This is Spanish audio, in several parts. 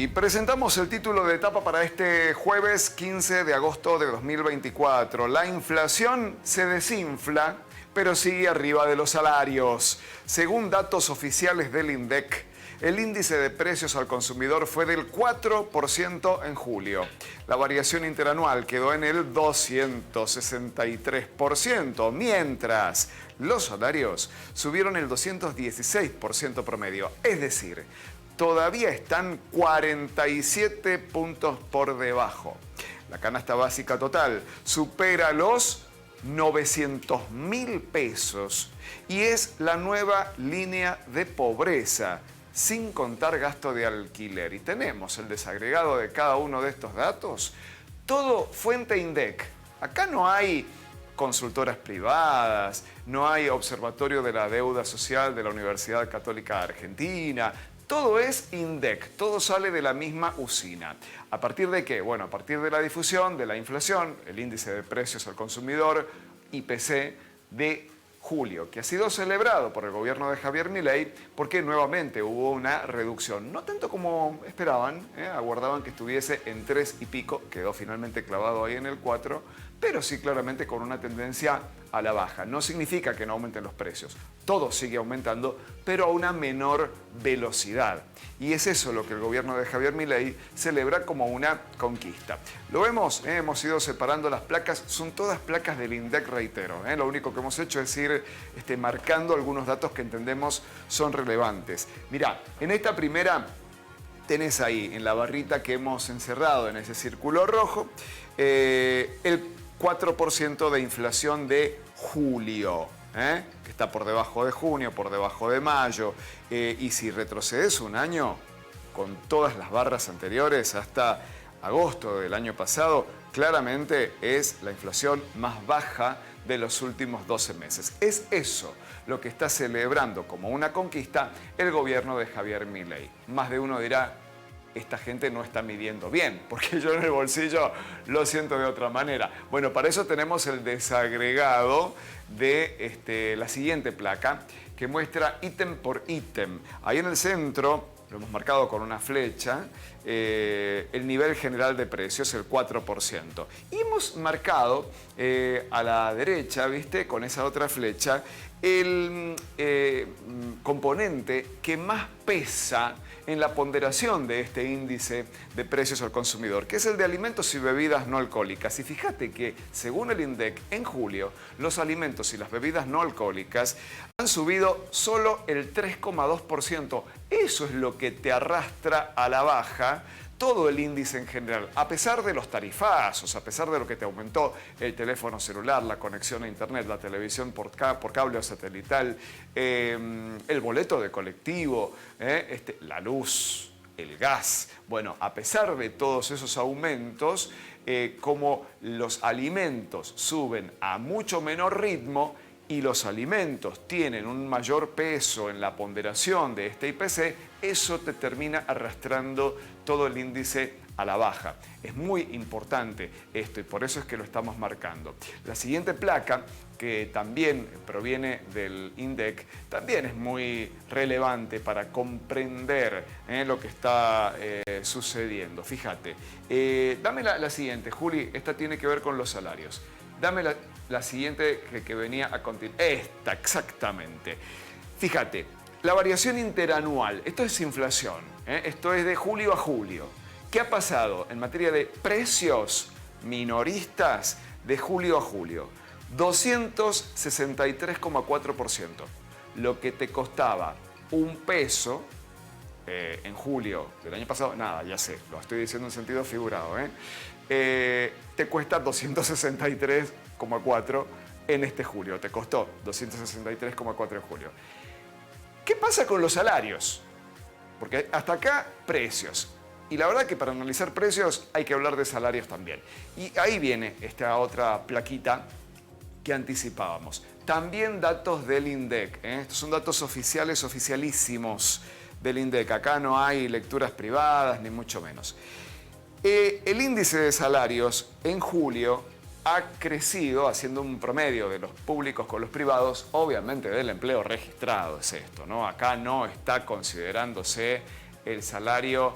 Y presentamos el título de etapa para este jueves 15 de agosto de 2024. La inflación se desinfla, pero sigue arriba de los salarios. Según datos oficiales del INDEC, el índice de precios al consumidor fue del 4% en julio. La variación interanual quedó en el 263%, mientras los salarios subieron el 216% promedio. Es decir, todavía están 47 puntos por debajo. La canasta básica total supera los 900.000 pesos y es la nueva línea de pobreza, sin contar gasto de alquiler. Y tenemos el desagregado de cada uno de estos datos. Todo fuente INDEC. Acá no hay consultoras privadas, no hay observatorio de la deuda social de la Universidad Católica Argentina. Todo es INDEC, todo sale de la misma usina. ¿A partir de qué? Bueno, a partir de la difusión de la inflación, el índice de precios al consumidor, IPC, de julio, que ha sido celebrado por el gobierno de Javier Milei porque nuevamente hubo una reducción. No tanto como esperaban, aguardaban que estuviese en 3 y pico, quedó finalmente clavado ahí en el 4, pero sí claramente con una tendencia a la baja. No significa que no aumenten los precios, todo sigue aumentando, pero a una menor velocidad. Y es eso lo que el gobierno de Javier Milei celebra como una conquista. Lo vemos, hemos ido separando las placas, son todas placas del INDEC, reitero. Lo único que hemos hecho es ir marcando algunos datos que entendemos son relevantes. Mirá, en esta primera tenés ahí, en la barrita que hemos encerrado en ese círculo rojo, el 4% de inflación de julio, que está por debajo de junio, por debajo de mayo. Y si retrocedes un año, con todas las barras anteriores hasta agosto del año pasado, claramente es la inflación más baja de los últimos 12 meses. Es eso lo que está celebrando como una conquista el gobierno de Javier Milei. Más de uno dirá, esta gente no está midiendo bien, porque yo en el bolsillo lo siento de otra manera. Bueno, para eso tenemos el desagregado de la siguiente placa, que muestra ítem por ítem. Ahí en el centro, lo hemos marcado con una flecha, el nivel general de precios, el 4%. Y hemos marcado a la derecha, ¿viste? Con esa otra flecha, el componente que más pesa en la ponderación de este índice de precios al consumidor, que es el de alimentos y bebidas no alcohólicas. Y fíjate que, según el INDEC, en julio, los alimentos y las bebidas no alcohólicas han subido solo el 3,2%. Eso es lo que te arrastra a la baja todo el índice en general, a pesar de los tarifazos, a pesar de lo que te aumentó el teléfono celular, la conexión a internet, la televisión por cable o satelital, el boleto de colectivo, la luz, el gas. Bueno, a pesar de todos esos aumentos, como los alimentos suben a mucho menor ritmo y los alimentos tienen un mayor peso en la ponderación de este IPC, eso te termina arrastrando todo el índice a la baja. Es muy importante esto y por eso es que lo estamos marcando. La siguiente placa, que también proviene del INDEC, también es muy relevante para comprender lo que está sucediendo. Fíjate, dame la siguiente, Juli, esta tiene que ver con los salarios. Dame la siguiente que venía a continuar. Esta, exactamente. Fíjate, la variación interanual, esto es inflación, esto es de julio a julio. ¿Qué ha pasado en materia de precios minoristas de julio a julio? 263,4%. Lo que te costaba un peso en julio del año pasado, nada, ya sé, lo estoy diciendo en sentido figurado, te cuesta 263,4 en este julio. Te costó 263,4 en julio. ¿Qué pasa con los salarios? Porque hasta acá, precios. Y la verdad que para analizar precios hay que hablar de salarios también. Y ahí viene esta otra plaquita que anticipábamos. También datos del INDEC. Estos son datos oficiales, oficialísimos del INDEC. Acá no hay lecturas privadas, ni mucho menos. El índice de salarios en julio ha crecido, haciendo un promedio de los públicos con los privados, obviamente del empleo registrado es esto, ¿no? Acá no está considerándose el salario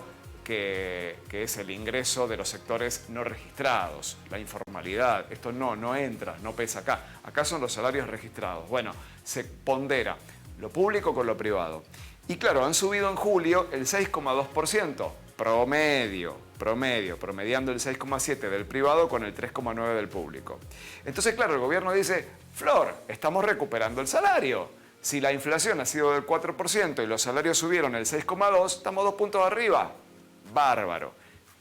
que es el ingreso de los sectores no registrados, la informalidad. Esto no entra, no pesa acá. Acá son los salarios registrados. Bueno, se pondera lo público con lo privado. Y claro, han subido en julio el 6,2%, promediando el 6,7% del privado con el 3,9% del público. Entonces, claro, el gobierno dice, Flor, estamos recuperando el salario. Si la inflación ha sido del 4% y los salarios subieron el 6,2%, estamos 2 puntos arriba. Bárbaro.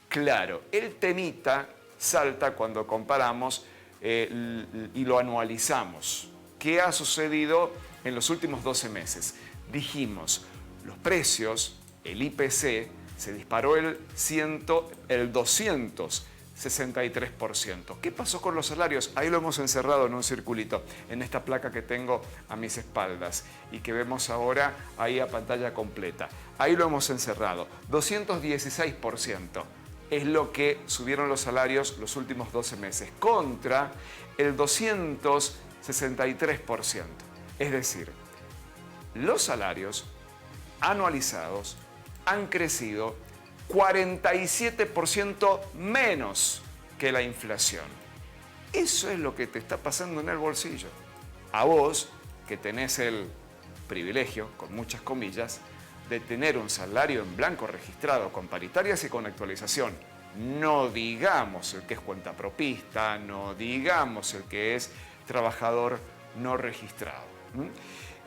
Claro, el temita salta cuando comparamos y lo anualizamos. ¿Qué ha sucedido en los últimos 12 meses? Dijimos, los precios, el IPC, se disparó el 263%. ¿Qué pasó con los salarios? Ahí lo hemos encerrado en un circulito, en esta placa que tengo a mis espaldas y que vemos ahora ahí a pantalla completa. Ahí lo hemos encerrado. 216% es lo que subieron los salarios los últimos 12 meses, contra el 263%. Es decir, los salarios anualizados han crecido 47% menos que la inflación. Eso es lo que te está pasando en el bolsillo. A vos, que tenés el privilegio, con muchas comillas, de tener un salario en blanco registrado con paritarias y con actualización. No digamos el que es cuentapropista, no digamos el que es trabajador no registrado.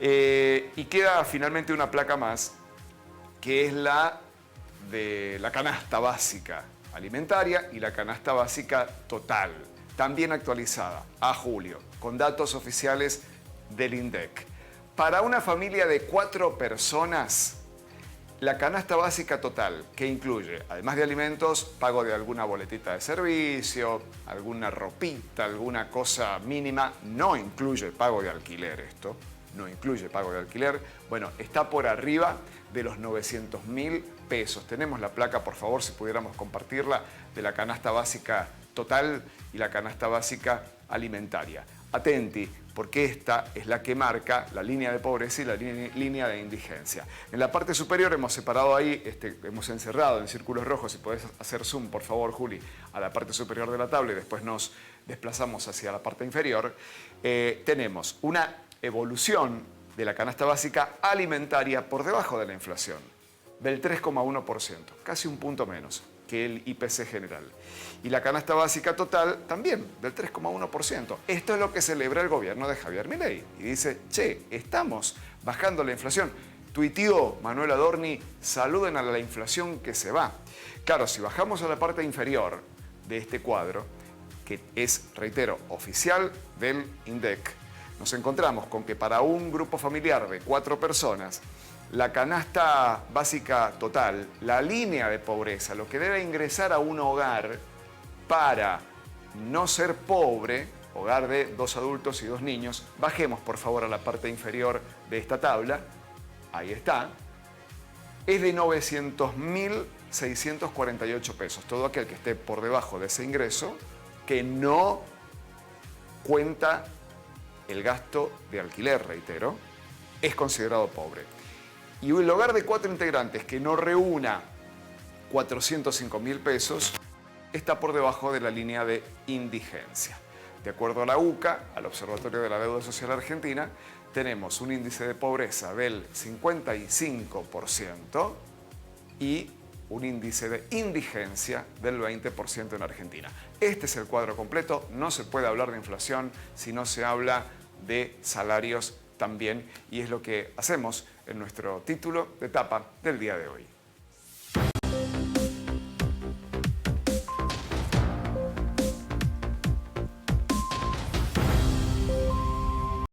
Y queda finalmente una placa más, que es la de la canasta básica alimentaria y la canasta básica total, también actualizada a julio, con datos oficiales del INDEC. Para una familia de 4 personas, la canasta básica total, que incluye, además de alimentos, pago de alguna boletita de servicio, alguna ropita, alguna cosa mínima, no incluye pago de alquiler esto, no incluye pago de alquiler, bueno, está por arriba de los 900.000 pesos. Tenemos la placa, por favor, si pudiéramos compartirla, de la canasta básica total y la canasta básica alimentaria. Atenti, porque esta es la que marca la línea de pobreza y la línea de indigencia. En la parte superior hemos separado ahí, hemos encerrado en círculos rojos, si podés hacer zoom, por favor, Juli, a la parte superior de la tabla y después nos desplazamos hacia la parte inferior. Tenemos una evolución de la canasta básica alimentaria por debajo de la inflación, del 3,1%, casi un punto menos que el IPC general. Y la canasta básica total también, del 3,1%. Esto es lo que celebra el gobierno de Javier Milei. Y dice, che, estamos bajando la inflación. Tuiteó Manuel Adorni, saluden a la inflación que se va. Claro, si bajamos a la parte inferior de este cuadro, que es, reitero, oficial del INDEC, nos encontramos con que para un grupo familiar de 4 personas, la canasta básica total, la línea de pobreza, lo que debe ingresar a un hogar para no ser pobre, hogar de 2 adultos y 2 niños, bajemos por favor a la parte inferior de esta tabla, ahí está, es de 900.648 pesos. Todo aquel que esté por debajo de ese ingreso, que no cuenta el gasto de alquiler, reitero, es considerado pobre. Y el hogar de 4 integrantes que no reúna 405.000 pesos está por debajo de la línea de indigencia. De acuerdo a la UCA, al Observatorio de la Deuda Social Argentina, tenemos un índice de pobreza del 55% y un índice de indigencia del 20% en Argentina. Este es el cuadro completo. No se puede hablar de inflación si no se habla de salarios también, y es lo que hacemos en nuestro título de tapa del día de hoy.